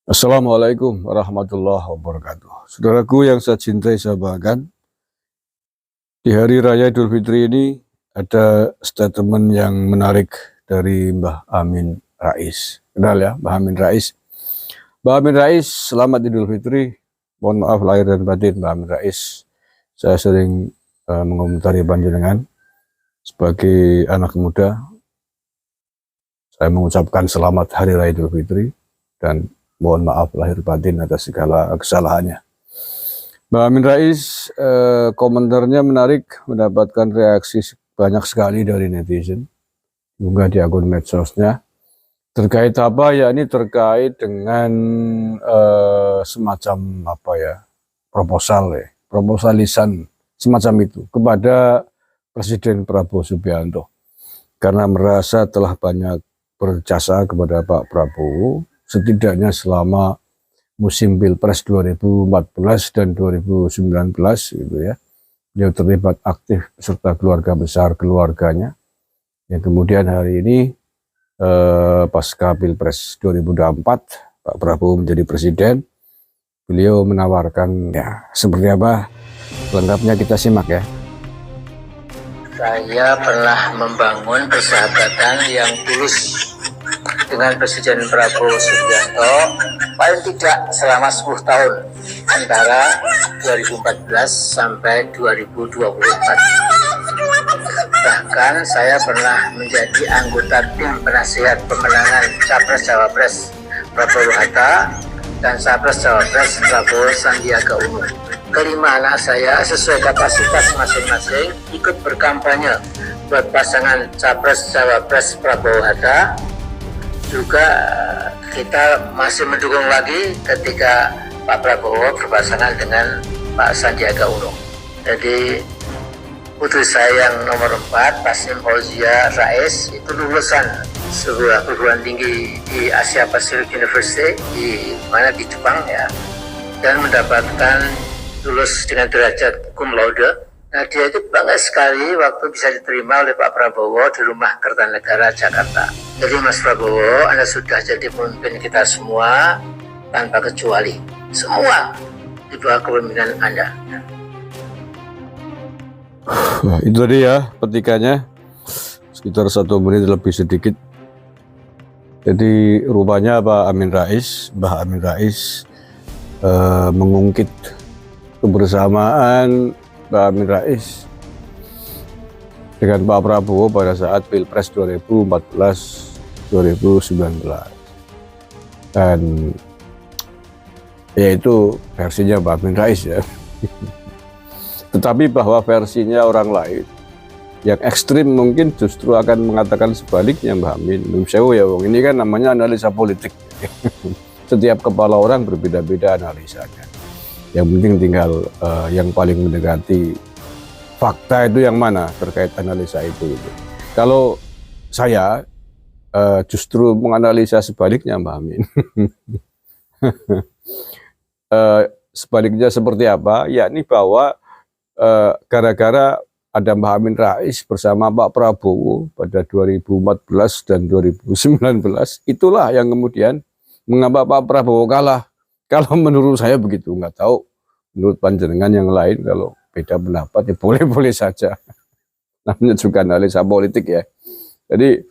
Assalamualaikum warahmatullahi wabarakatuh. Saudaraku yang saya cintai, saya banggakan, di Hari Raya Idul Fitri ini ada statement yang menarik dari Mbah Amin Rais. Kenal ya, Mbah Amin Rais. Mbah Amin Rais, selamat Idul Fitri. Mohon maaf lahir dan batin, Mbah Amin Rais. Saya sering mengomentari panjenengan sebagai anak muda. Saya mengucapkan selamat Hari Raya Idul Fitri dan mohon maaf lahir batin atas segala kesalahannya. Mbak Amin Rais, komentarnya menarik, mendapatkan reaksi banyak sekali dari netizen, juga di akun medsosnya. Terkait apa ya? Ini terkait dengan semacam apa ya? Proposalisan semacam itu kepada Presiden Prabowo Subianto, karena merasa telah banyak berjasa kepada Pak Prabowo, setidaknya selama musim Pilpres 2014 dan 2019 gitu ya. Dia terlibat aktif serta keluarga besar keluarganya. Yang kemudian hari ini pasca Pilpres 2024 Pak Prabowo menjadi presiden, beliau menawarkan ya seperti apa lengkapnya kita simak ya. Saya pernah membangun persahabatan yang tulus dengan Presiden Prabowo Subianto paling tidak selama 10 tahun antara 2014 sampai 2024. Bahkan saya pernah menjadi anggota tim penasihat pemenangan Capres-Cawapres Prabowo Hatta dan Capres-Cawapres Prabowo Sandiaga Uno. Kelima anak saya sesuai kapasitas masing-masing ikut berkampanye buat pasangan Capres-Cawapres Prabowo Hatta. Juga kita masih mendukung lagi ketika Pak Prabowo berpasangan dengan Pak Sandiaga Uno. Jadi putri saya yang nomor 4, Tasnim Fauzia Rais, itu lulusan sebuah perguruan tinggi di Asia Pacific University di Jepang ya, dan mendapatkan lulus dengan derajat cum laude. Nah, dia itu bangga sekali waktu bisa diterima oleh Pak Prabowo di Rumah Kertanegara Jakarta. Jadi Mas Prabowo, Anda sudah jadi pemimpin kita semua tanpa kecuali. Semua di bawah kepemimpinan Anda. Itu tadi ya petikannya, sekitar 1 menit lebih sedikit. Jadi rupanya Mbah Amin Rais mengungkit kebersamaan Mbah Amin Rais dengan Pak Prabowo pada saat Pilpres 2014-2019, dan yaitu versinya Mbah Amin Rais ya. Tetapi bahwa versinya orang lain yang ekstrim mungkin justru akan mengatakan sebaliknya. Mbah Amin, ya, ini kan namanya analisa politik. Setiap kepala orang berbeda-beda analisanya. Yang penting tinggal yang paling mendekati fakta itu yang mana terkait analisa itu. Kalau saya justru menganalisa sebaliknya, Mbah Amin. Sebaliknya seperti apa? Yakni bahwa gara-gara ada Mbah Amin Rais bersama Pak Prabowo pada 2014 dan 2019, itulah yang kemudian mengapa Pak Prabowo kalah. Kalau menurut saya begitu, nggak tahu menurut panjenengan yang lain, kalau beda pendapat ya boleh-boleh saja. Namanya juga analisa politik ya. Jadi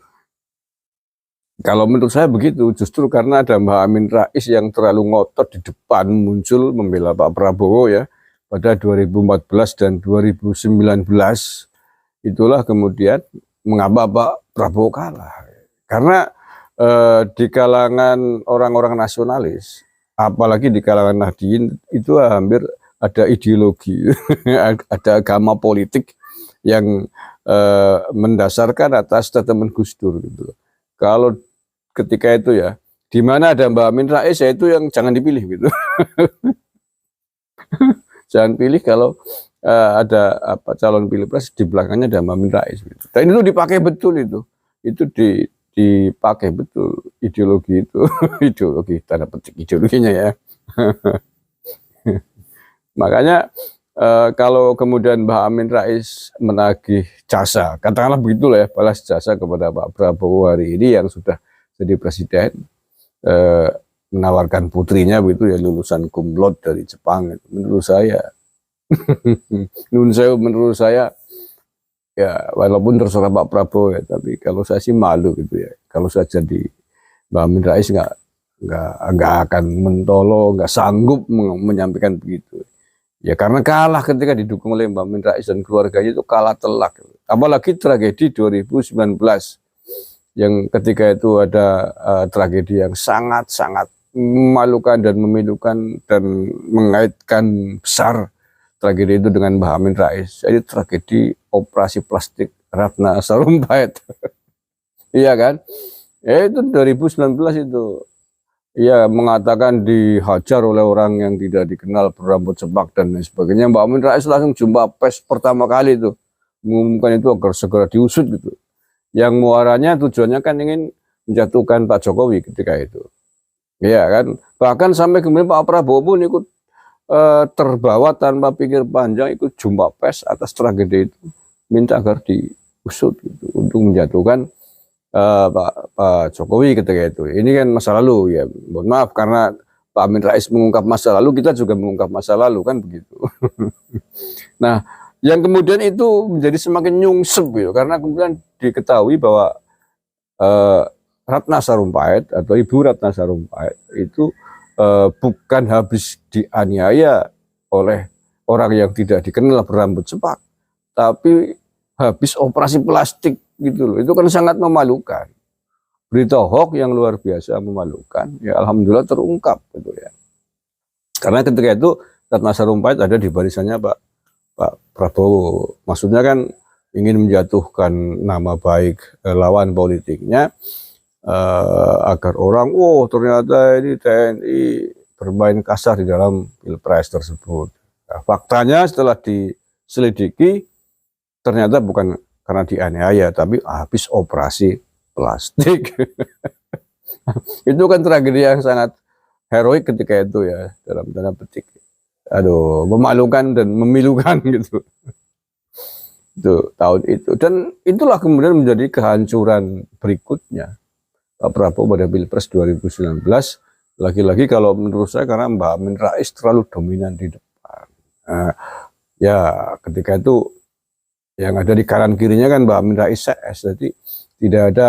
kalau menurut saya begitu, justru karena ada Mbah Amin Rais yang terlalu ngotot di depan muncul membela Pak Prabowo ya pada 2014 dan 2019, itulah kemudian mengapa Pak Prabowo kalah. Karena di kalangan orang-orang nasionalis, apalagi di kalangan Nahdien, itu hampir ada ideologi, ada agama politik yang mendasarkan atas statement Gus Dur gitu. Kalau ketika itu ya, di mana ada Mbah Amin Rais, ya itu yang jangan dipilih gitu. Jangan pilih kalau ada calon pilpres di belakangnya ada Mbah Amin Rais gitu. Dan itu dipakai betul itu dipakai betul ideologi itu. Ideologi tanda petik ideologinya ya. Makanya kalau kemudian Mbah Amin Rais menagih jasa, katakanlah begitulah ya, balas jasa kepada Pak Prabowo hari ini yang sudah jadi presiden, menawarkan putrinya begitu ya lulusan cum laude dari Jepang. Menurut saya, menurut saya ya walaupun terserah Pak Prabowo ya, tapi kalau saya sih malu gitu ya. Kalau saya jadi Mbak Amin Rais nggak akan mentolo, nggak sanggup menyampaikan begitu. Ya karena kalah ketika didukung oleh Mbak Amin Rais dan keluarganya itu kalah telak. Apalagi tragedi 2019 yang ketika itu ada tragedi yang sangat-sangat memalukan dan memilukan dan mengaitkan besar tragedi itu dengan Mbah Amin Rais. Jadi tragedi operasi plastik Ratna Sarumpait. Iya kan? Ya itu 2019 itu. Ia mengatakan dihajar oleh orang yang tidak dikenal berambut sepak dan lain sebagainya. Mbak Amin Rais langsung jumpa pers pertama kali itu. Mengumumkan itu agar segera diusut gitu. Yang muaranya tujuannya kan ingin menjatuhkan Pak Jokowi ketika itu. Iya kan? Bahkan sampai kemudian Pak Prabowo pun ikut terbawa tanpa pikir panjang ikut jumpa pers atas tragedi itu. Minta agar diusut gitu, untuk menjatuhkan Pak Jokowi ketika itu. Ini kan masa lalu ya, mohon maaf karena Pak Amin Rais mengungkap masa lalu, kita juga mengungkap masa lalu kan begitu. Nah, yang kemudian itu menjadi semakin nyungsep gitu, karena kemudian diketahui bahwa Ratna Sarumpait atau Ibu Ratna Sarumpait itu bukan habis dianiaya oleh orang yang tidak dikenal berambut sepak, tapi habis operasi plastik gitu loh. Itu kan sangat memalukan. Berita hoax yang luar biasa memalukan. Ya alhamdulillah terungkap gitu ya. Karena ketika itu Ratna Sarumpait ada di barisannya Pak Prabowo. Maksudnya kan ingin menjatuhkan nama baik lawan politiknya agar orang ternyata ini TNI bermain kasar di dalam pilpres tersebut. Nah, faktanya setelah diselidiki ternyata bukan karena dianiaya, tapi habis operasi plastik. Itu kan tragedi yang sangat heroik ketika itu ya, dalam tanda petik. Aduh, memalukan dan memilukan gitu. Itu tahun itu. Dan itulah kemudian menjadi kehancuran berikutnya Pak Prabowo pada Pilpres 2019. Lagi-lagi kalau menurut saya karena Mbak Amin Rais terlalu dominan di depan. Ya ketika itu yang ada di kanan kirinya kan Mbak Amin Rais CS, jadi tidak ada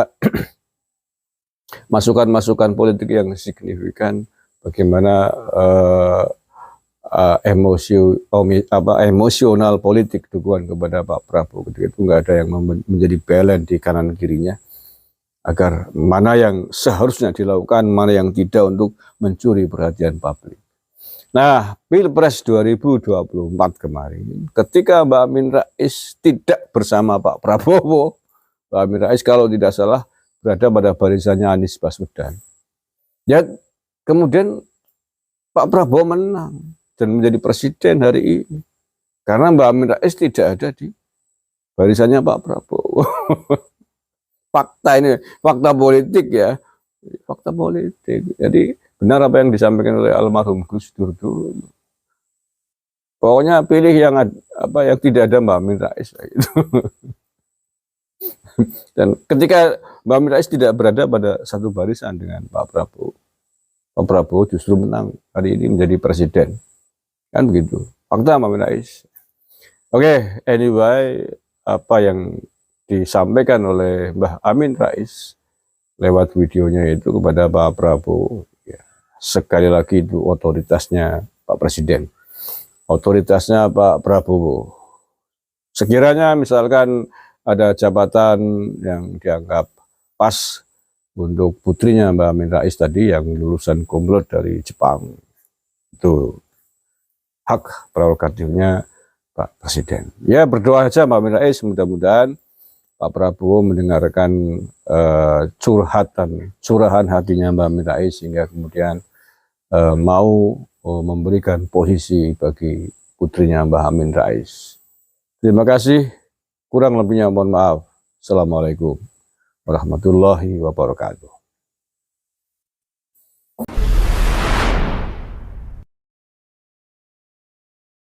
masukan-masukan politik yang signifikan bagaimana emosional politik dukungan kepada Pak Prabowo. Ketika itu nggak ada yang menjadi balance di kanan kirinya agar mana yang seharusnya dilakukan, mana yang tidak untuk mencuri perhatian publik. Nah, Pilpres 2024 kemarin, ketika Mbak Amin Rais tidak bersama Pak Prabowo, Mbak Amin Rais kalau tidak salah berada pada barisannya Anies Baswedan. Ya, kemudian Pak Prabowo menang dan menjadi presiden hari ini. Karena Mbak Amin Rais tidak ada di barisannya Pak Prabowo. Fakta ini, fakta politik ya. Fakta politik. Jadi benar apa yang disampaikan oleh almarhum Gus Dur dulu. Pokoknya pilih yang yang tidak ada Mbak Amin Rais gitu. Dan ketika Mbak Amin Rais tidak berada pada satu barisan dengan Pak Prabowo, Pak Prabowo justru menang hari ini menjadi presiden. Kan begitu. Fakta Mbak Amin Rais. Oke, anyway, apa yang disampaikan oleh Mbah Amin Rais lewat videonya itu kepada Pak Prabowo, ya, sekali lagi itu otoritasnya Pak Presiden, otoritasnya Pak Prabowo. Sekiranya misalkan ada jabatan yang dianggap pas untuk putrinya Mbak Amin Rais tadi yang lulusan cum laude dari Jepang, itu hak prerogatifnya Pak Presiden. Ya berdoa saja Mbak Amin Rais, mudah-mudahan Pak Prabowo mendengarkan curahan hatinya Mbak Amin Rais sehingga kemudian mau memberikan posisi bagi putrinya Mbak Amin Rais. Terima kasih, kurang lebihnya mohon maaf. Assalamualaikum warahmatullahi wabarakatuh.